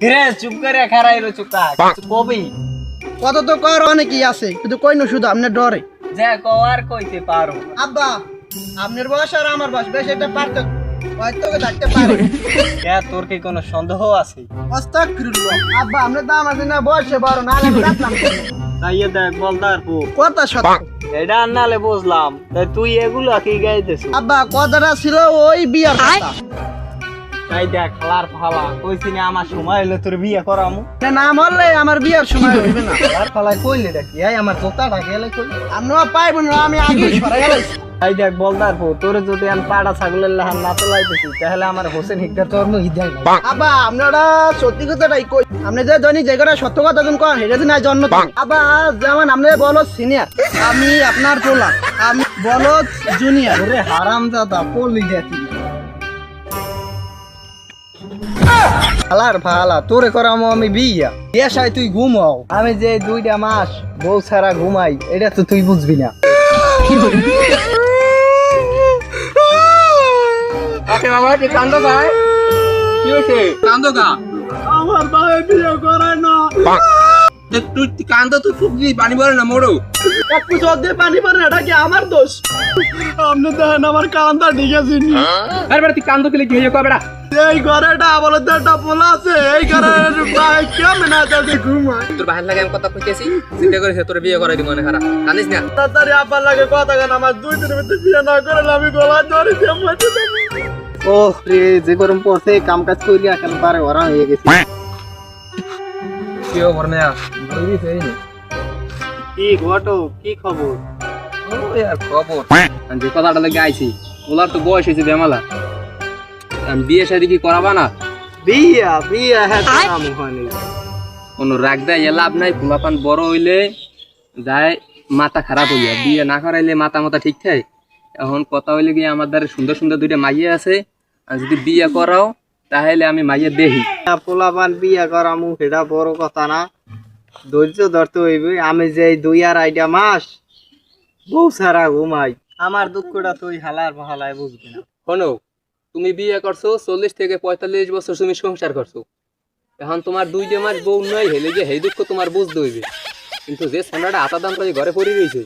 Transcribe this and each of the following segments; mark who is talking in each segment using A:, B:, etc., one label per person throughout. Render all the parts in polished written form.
A: কিরে চুপ করে খারাই রো চুপা কিছু কবি
B: কত তো কর অনেকই আছে কিন্তু কই না শুধু আপনার ডরে
A: যে কওয়ার কইতে পারো
B: আব্বা আপনার বয়স আর আমার বয়স বেশ একটা পার্থক্য হয়তো থাকতে পারে
A: কে তোর কি কোনো সন্দেহ আছে
B: আস্তাগফিরুল্লাহ আব্বা আপনার দাম আছে না বয়সে বড় না লাগে রাখলাম
A: তাইয়ে দেখ বলদার পু
B: কথা সত্য
A: এটা আনালে বুঝলাম তাই তুই এগুলো কি গাইতেছ
B: আব্বা কথাটা ছিল ওই বিয়ার কথা
A: তাই দেখ খালার ফালা কইছি না আমার সময় হইলে তোর বিয়ে করামু
B: না মরলে আমার বিয়ার সময় হইবে না
A: খালার ফালায় কইলে দেখি এই আমার জোতাটা গেলে কই
B: আমরা পাইবেন না আমি আগে সরে গেলাইছি
A: তাই দেখ বলদার পু তোর যদি আমি পাড়া ছাগলের লাহান না তোলাইতেছি তাহলে আমার হোসেন হিকদার তোর মুই দেয় না
B: আব্বা আপনারা সত্যি কথাটাই কই আপনি যে দৈনিক যে করে সত্য কথা যখন কন সেটা দিন জন্ম আব্বা যেমন আপনি বলো সিনিয়র আমি আপনার পোলা আমি বলো জুনিয়র
A: ওরে হারাম দাদা পড়লি দেখি খালার ফালা তোরে করামো আমি বিয়া পেশায় তুই ঘুমাও আমি যে 2টা মাস বউ ছাড়া ঘুমাই এটা তো তুই বুঝবি না
C: আরে বাবা কি কান্দো ভাই কি হইছে কান্দো গা
B: আমার ভাই বিয়ে করে না
C: তুই কান্দো তুই ফুকবি পানি ভরে না মোড়ো
B: একটু জল দিয়ে পানি পারে এটা কি আমার দোষ আপনি দেখেন আমার কান্দা ঠিক আছে
C: আরে বেটা তুই কান্দো কেলে কি হইছে কবেড়া
B: এই ঘরেটা আমার একটা পোলা আছে এই ঘরের ভাই কেমন আছে ঘুমায়
C: তোর বাহির লাগে আমি কথা কইতেছি চিন্তা করিস তোর বিয়ে করাই দিব মনে খারাপ কানিস না
B: তাড়াতাড়ি আব্বার লাগে কথা কেন আমার 2 দিনের মধ্যে বিয়ে না করলে আমি গলা ধরে দিয়ে মরে যাবো
A: ও রে যে গরম পড়ছে কাম কাজ করি এখন পারে ওরা হয়ে গেছে
C: কি খবর না বলবি ফেরি না
A: কি ঘটো কি খবর
C: ও यार খবর আমি যে কথাটা লাগে আইছি ওলার তো বয়স হইছে বেমালা আমি বিয়ে শাদি কি করাবা না
A: বিয়া হ্যাঁ কাম হয়নি
C: কোনো রাগ দেয় লাভ নাই ফুলাপান বড় হইলে যায় মাথা খারাপ হইয়া বিয়ে না করাইলে মাথা মাথা ঠিক থাকে এখন কথা হইলে গিয়ে আমার দ্বারা সুন্দর সুন্দর 2টা মাইয়া আছে আর যদি বিয়ে করাও তাহলে আমি মাইয়া দেখি
A: পোলাপান বিয়া করামু সেটা বড় কথা না ধৈর্য ধরতে হইবে আমি যে 2.5 মাস বউ ছাড়া ঘুমাই আমার দুঃখটা তুই হালার ভালায় বুঝবি না
C: শোনো তুমি বিয়ে করছো 40 থেকে 45 বছর তুমি সংসার করছো এখন তোমার 2 মাস বউ নাই হেলে যে হেই দুঃখ তোমার বুঝতে হইবে কিন্তু যে স্যামরাটা আতা দাম করে ঘরে পড়ে রয়েছে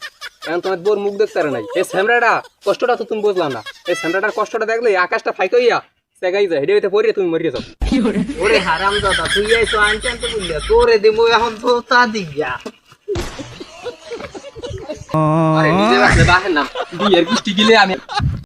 C: এখন তোমার বোর মুখ দেখতে পারে নাই এই স্যামরাটা কষ্টটা তো তুমি বুঝলাম না এই স্যামরাটার কষ্টটা দেখলে আকাশটা ফাইকা হইয়া সেগাই যায় হেডে পড়ে তুমি মরিয়ে যাও
A: ওরে হারাম দাদা তুই আইছো আনতে আনতে বললি তোরে দেবো এখন তো তা দিয়া
C: আরে নিজে রাখলে বাহের নাম বিয়ের কিস্তি গিলে আমি